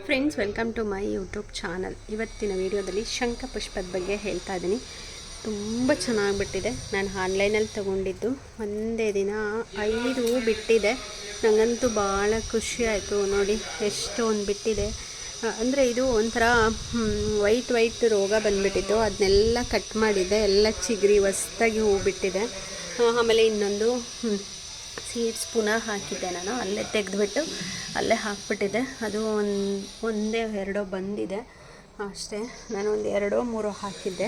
Friends, welcome to my YouTube channel. ಇವತ್ತಿನ ವಿಡಿಯೋದಲ್ಲಿ ಶಂಖಪುಷ್ಪದ ಬಗ್ಗೆ ಹೇಳ್ತಾ ಇದ್ದೀನಿ. ತುಂಬ ಚೆನ್ನಾಗಿಬಿಟ್ಟಿದೆ. ನಾನು ಆನ್ಲೈನಲ್ಲಿ ತೊಗೊಂಡಿದ್ದು ಒಂದೇ ದಿನ 5 ಹೂ ಬಿಟ್ಟಿದೆ. ನನಗಂತೂ ಭಾಳ ಖುಷಿ ಆಯಿತು. ನೋಡಿ ಎಷ್ಟೊಂದು ಬಿಟ್ಟಿದೆ. ಅಂದರೆ ಇದು ಒಂಥರ ವೈಟ್ ರೋಗ ಬಂದುಬಿಟ್ಟಿತ್ತು. ಅದನ್ನೆಲ್ಲ ಕಟ್ ಮಾಡಿದ್ದೆ, ಎಲ್ಲ ಚಿಗುರಿ ಹೊಸ್ದಾಗಿ ಹೂ ಬಿಟ್ಟಿದೆ. ಆಮೇಲೆ ಇನ್ನೊಂದು ಸೀಡ್ಸ್ ಪುನಃ ಹಾಕಿದ್ದೆ. ನಾನು ಅಲ್ಲೇ ತೆಗೆದುಬಿಟ್ಟು ಅಲ್ಲೇ ಹಾಕ್ಬಿಟ್ಟಿದ್ದೆ. ಅದು ಒಂದೇ ಎರಡೋ ಬಂದಿದೆ ಅಷ್ಟೇ. ನಾನು ಒಂದು 2-3 ಹಾಕಿದ್ದೆ,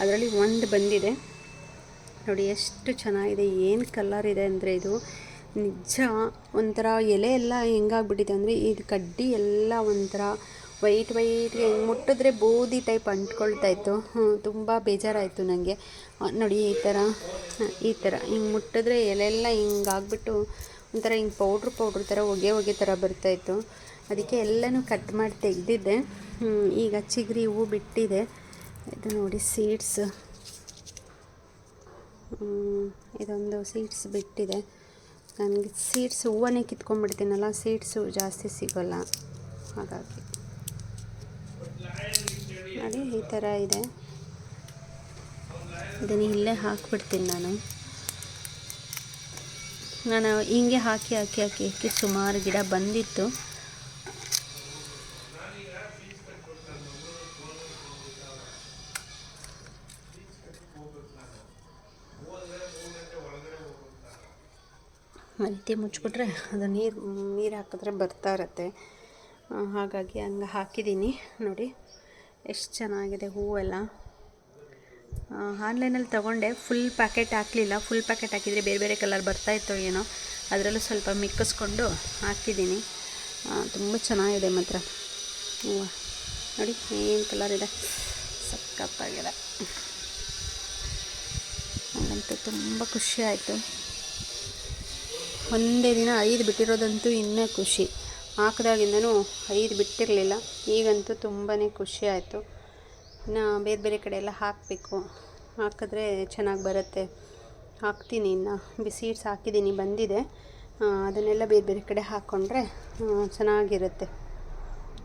ಅದರಲ್ಲಿ ಒಂದು ಬಂದಿದೆ. ನೋಡಿ ಎಷ್ಟು ಚೆನ್ನಾಗಿದೆ. ಏನು ಕಲರ್ ಇದೆ ಅಂದರೆ ಇದು ನಿಜ ಒಂಥರ ಎಲೆ ಎಲ್ಲ ಹೆಂಗಾಗ್ಬಿಟ್ಟಿದೆ ಅಂದರೆ ಇದು ಕಡ್ಡಿ ಎಲ್ಲ ಒಂಥರ ವೈಟ್ ಮುಟ್ಟಿದ್ರೆ ಬೂದಿ ಟೈಪ್ ಅಂಟ್ಕೊಳ್ತಾಯಿತ್ತು. ತುಂಬ ಬೇಜಾರಾಯಿತು ನನಗೆ. ನೋಡಿ ಈ ಥರ ಹಿಂಗೆ ಮುಟ್ಟಿದ್ರೆ ಎಲೆಲ್ಲ ಹಿಂಗಾಗ್ಬಿಟ್ಟು ಒಂಥರ ಹಿಂಗೆ ಪೌಡ್ರ್ ಥರ ಹೊಗೆ ಥರ ಬರ್ತಾಯಿತ್ತು. ಅದಕ್ಕೆ ಎಲ್ಲನೂ ಕಟ್ ಮಾಡಿ ತೆಗೆದಿದ್ದೆ. ಈಗ ಚಿಗುರಿ ಹೂವು ಬಿಟ್ಟಿದೆ. ಇದು ನೋಡಿ ಸೀಡ್ಸ್, ಇದೊಂದು ಸೀಡ್ಸ್ ಬಿಟ್ಟಿದೆ. ನನಗೆ ಸೀಡ್ಸ್ ಹೂವನ್ನೇ ಕಿತ್ಕೊಂಡ್ಬಿಡ್ತೀನಲ್ಲ, ಸೀಡ್ಸು ಜಾಸ್ತಿ ಸಿಗೋಲ್ಲ. ಹಾಗಾಗಿ ನೋಡಿ ಈ ಥರ ಇದೆ. ಇದನ್ನು ಇಲ್ಲೇ ಹಾಕ್ಬಿಡ್ತೀನಿ ನಾನು ಹಿಂಗೆ ಹಾಕಿ ಸುಮಾರು ಗಿಡ ಬಂದಿತ್ತು. ಆ ರೀತಿ ಮುಚ್ಚಿಬಿಟ್ರೆ ಅದು ನೀರು ಹಾಕಿದ್ರೆ ಬರ್ತಾ ಇರತ್ತೆ. ಹಾಗಾಗಿ ಹಂಗೆ ಹಾಕಿದ್ದೀನಿ. ನೋಡಿ ಎಷ್ಟು ಚೆನ್ನಾಗಿದೆ ಹೂವೆಲ್ಲ. ಆನ್ಲೈನಲ್ಲಿ ತೊಗೊಂಡೆ, ಫುಲ್ ಪ್ಯಾಕೆಟ್ ಹಾಕಲಿಲ್ಲ. ಫುಲ್ ಪ್ಯಾಕೆಟ್ ಹಾಕಿದರೆ ಬೇರೆ ಕಲರ್ ಬರ್ತಾಯಿತ್ತೋ ಏನೋ, ಅದರಲ್ಲೂ ಸ್ವಲ್ಪ ಮಿಕ್ಕಿಸ್ಕೊಂಡು ಹಾಕಿದ್ದೀನಿ. ತುಂಬ ಚೆನ್ನಾಗಿದೆ ಮಾತ್ರ ಹೂವು. ನೋಡಿ ಏನು ಕಲರ್ ಇದೆ, ಸಖತ್ತಾಗಿದೆ. ನನಗಂತೂ ತುಂಬ ಖುಷಿ ಆಯಿತು. ಒಂದೇ ದಿನ 5 ಬಿಟ್ಟಿರೋದಂತೂ ಇನ್ನೂ ಖುಷಿ. ಹಾಕಿದಾಗಿಂದನೂ 5 ಬಿಟ್ಟಿರಲಿಲ್ಲ. ಈಗಂತೂ ತುಂಬಾ ಖುಷಿ ಆಯಿತು. ಇನ್ನು ಬೇರೆ ಕಡೆ ಎಲ್ಲ ಹಾಕಬೇಕು, ಹಾಕಿದ್ರೆ ಚೆನ್ನಾಗಿ ಬರುತ್ತೆ. ಹಾಕ್ತೀನಿ. ಇನ್ನು ಸೀಡ್ಸ್ ಹಾಕಿದ್ದೀನಿ, ಬಂದಿದೆ. ಅದನ್ನೆಲ್ಲ ಬೇರೆ ಕಡೆ ಹಾಕ್ಕೊಂಡ್ರೆ ಚೆನ್ನಾಗಿರುತ್ತೆ.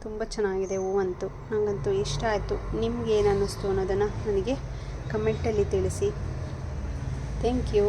ತುಂಬ ಚೆನ್ನಾಗಿದೆ ಹೂವಂತೂ. ನನಗಂತೂ ಇಷ್ಟ ಆಯಿತು. ನಿಮ್ಗೆ ಏನು ಅನ್ನಿಸ್ತು ಅನ್ನೋದನ್ನು ನನಗೆ ಕಮೆಂಟಲ್ಲಿ ತಿಳಿಸಿ. Thank you.